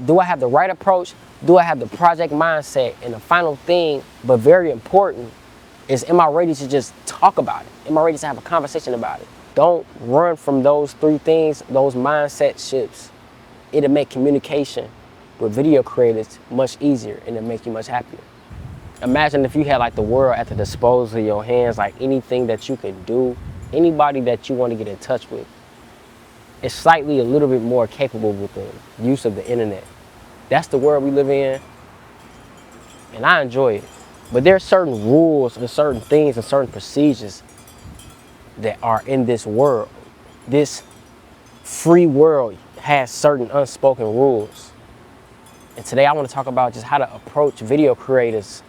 Do I have the right approach? Do I have the project mindset? And the final thing, but very important, is am I ready to just talk about it? Am I ready to have a conversation about it? Don't run from those three things, those mindset shifts. It'll make communication with video creators much easier, and it'll make you much happier. Imagine if you had like the world at the disposal of your hands, like anything that you can do, anybody that you want to get in touch with. It's slightly a little bit more capable with the use of the internet. That's the world we live in, and I enjoy it. But there are certain rules and certain things and certain procedures that are in this world. This free world has certain unspoken rules. And today I want to talk about just how to approach video creators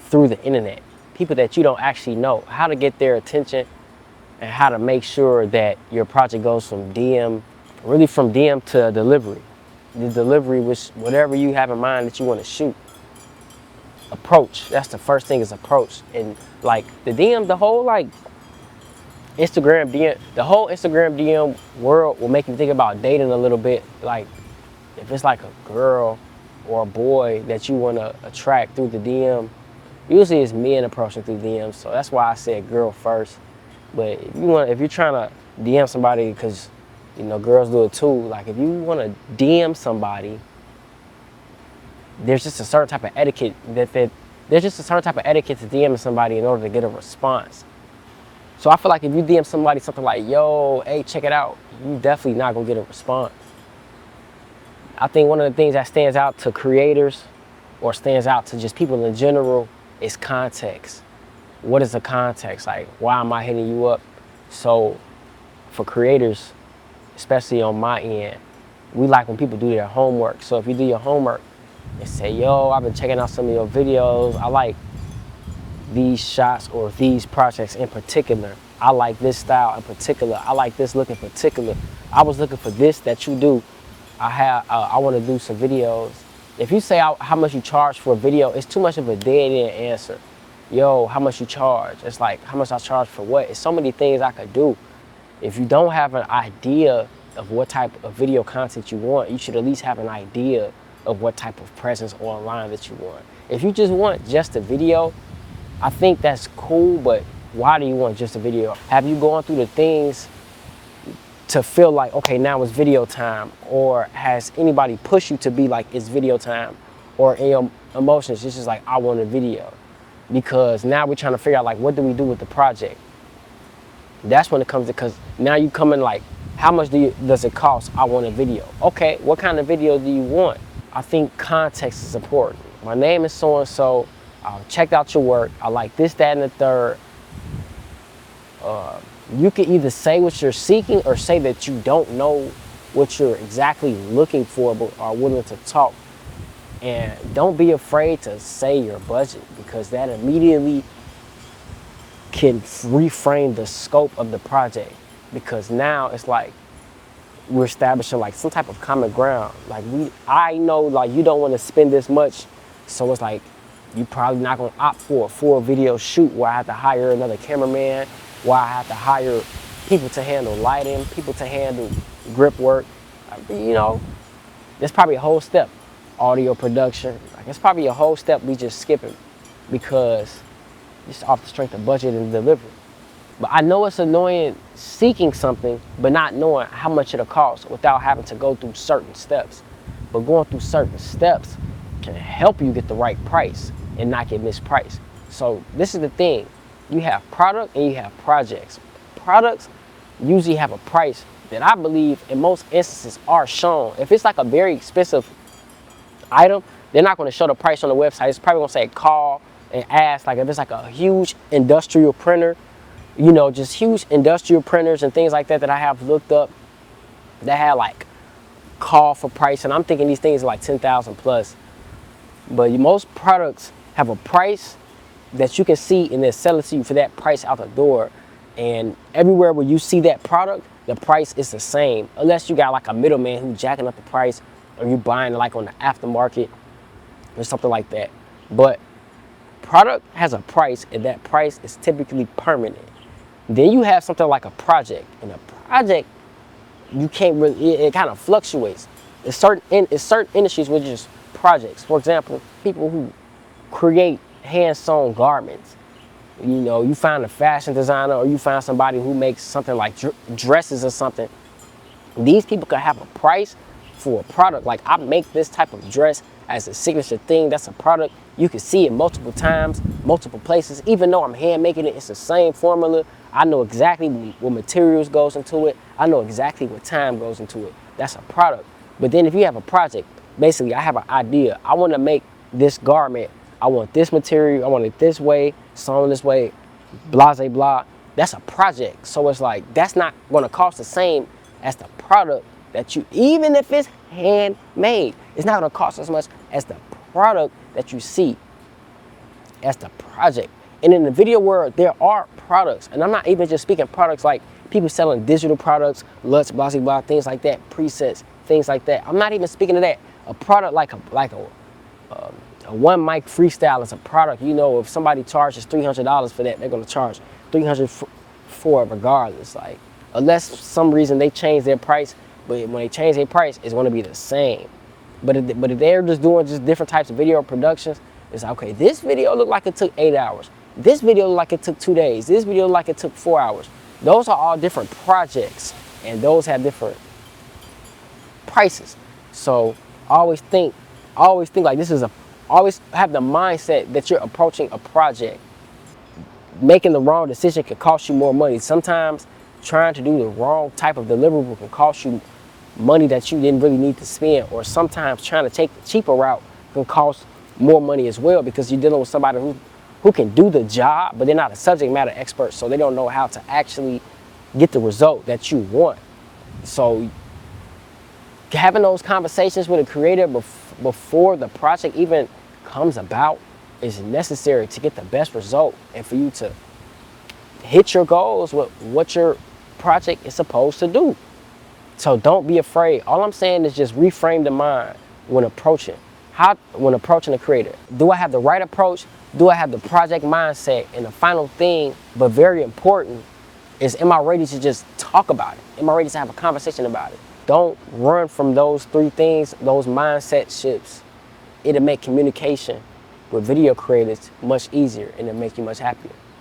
through the internet. People that you don't actually know, how to get their attention, and how to make sure that your project goes from DM to delivery. The delivery, which whatever you have in mind that you want to shoot. Approach, that's the first thing, is approach. And like the DM, the whole like Instagram DM, the whole Instagram DM world will make you think about dating a little bit. Like if it's like a girl or a boy that you want to attract through the DM, usually it's men approaching through DMs, so that's why I said girl first. But if you're trying to DM somebody, because you know girls do it too, like if you want to DM somebody, there's just a certain type of etiquette to DMing somebody in order to get a response. So I feel like if you DM somebody something like, yo, hey, check it out, you definitely not gonna get a response. I think one of the things that stands out to creators, or stands out to just people in general, is context. What is the context? Like, why am I hitting you up? So for creators, especially on my end, we like when people do their homework. So if you do your homework and say, yo, I've been checking out some of your videos, I like these shots or these projects in particular. I like this style in particular. I like this look in particular. I was looking for this that you do. I want to do some videos. If you say how much you charge for a video, it's too much of a dead-end answer. Yo, how much you charge? It's like, how much I charge for what? It's so many things I could do. If you don't have an idea of what type of video content you want, you should at least have an idea of what type of presence online that you want. If you just want just a video, I think that's cool, but why do you want just a video? Have you gone through the things to feel like, okay, now it's video time? Or has anybody pushed you to be like, it's video time? Or in your emotions, it's just like, I want a video. Because now we're trying to figure out, like, what do we do with the project? That's when it comes to, because now you come in like, how much does it cost? I want a video. Okay, what kind of video do you want? I think context is important. My name is so-and-so. I checked out your work. I like this, that, and the third. You can either say what you're seeking or say that you don't know what you're exactly looking for, but are willing to talk. And don't be afraid to say your budget, because that immediately can reframe the scope of the project. Because now it's like we're establishing like some type of common ground. Like I know like you don't want to spend this much, so it's like you probably not gonna opt for a full video shoot where I have to hire another cameraman, where I have to hire people to handle lighting, people to handle grip work. You know, there's probably a whole step. Audio production, like it's probably a whole step we just skipping because it's off the strength of budget and delivery. But I know it's annoying seeking something but not knowing how much it'll cost without having to go through certain steps. But going through certain steps can help you get the right price and not get mispriced. So this is the thing. You have product and you have projects. Products usually have a price that I believe in most instances are shown. If it's like a very expensive item, they're not going to show the price on the website. It's probably going to say call and ask. Like if it's like a huge industrial printer, you know, just huge industrial printers and things like that I have looked up that have like call for price, and I'm thinking these things are like 10,000 plus. But most products have a price that you can see, and they're selling to you for that price out the door. And everywhere where you see that product, the price is the same, unless you got like a middleman who's jacking up the price, or you buying like on the aftermarket or something like that. But product has a price, and that price is typically permanent. Then you have something like a project, and a project, you can't really, it kind of fluctuates. It's certain industries which is projects. For example, people who create hand-sewn garments. You know, you find a fashion designer or you find somebody who makes something like dresses or something. These people could have a price for a product. Like, I make this type of dress as a signature thing. That's a product. You can see it multiple times, multiple places. Even though I'm hand making it, it's the same formula. I know exactly what materials goes into it. I know exactly what time goes into it. That's a product. But then if you have a project, basically I have an idea. I want to make this garment. I want this material. I want it this way, sewn this way, blah, blah, blah. That's a project. So it's like, that's not going to cost the same as the product that you, even if it's handmade, it's not going to cost as much as the product that you see as the project. And in the video world, there are products, and I'm not even just speaking products like people selling digital products, LUTs, blah, blah, blah, things like that, presets, things like that. I'm not even speaking of that. A product like a one mic freestyle is a product. You know, if somebody charges $300 for that, they're going to charge $300 for it regardless. Like, unless some reason they change their price, but when they change their price, it's going to be the same. But if they're just doing just different types of video productions, it's like, okay, this video looked like it took 8 hours. This video looked like it took 2 days. This video looked like it took 4 hours. Those are all different projects, and those have different prices. So always think like this is always have the mindset that you're approaching a project. Making the wrong decision can cost you more money. Sometimes trying to do the wrong type of deliverable can cost you money that you didn't really need to spend, or sometimes trying to take the cheaper route can cost more money as well, because you're dealing with somebody who can do the job, but they're not a subject matter expert, so they don't know how to actually get the result that you want. So having those conversations with a creator before the project even comes about is necessary to get the best result and for you to hit your goals with what your project is supposed to do. So don't be afraid. All I'm saying is just reframe the mind when approaching a creator. Do I have the right approach? Do I have the project mindset? And the final thing, but very important, is am I ready to just talk about it? Am I ready to have a conversation about it? Don't run from those 3 things, those mindset shifts. It'll make communication with video creators much easier, and it'll make you much happier.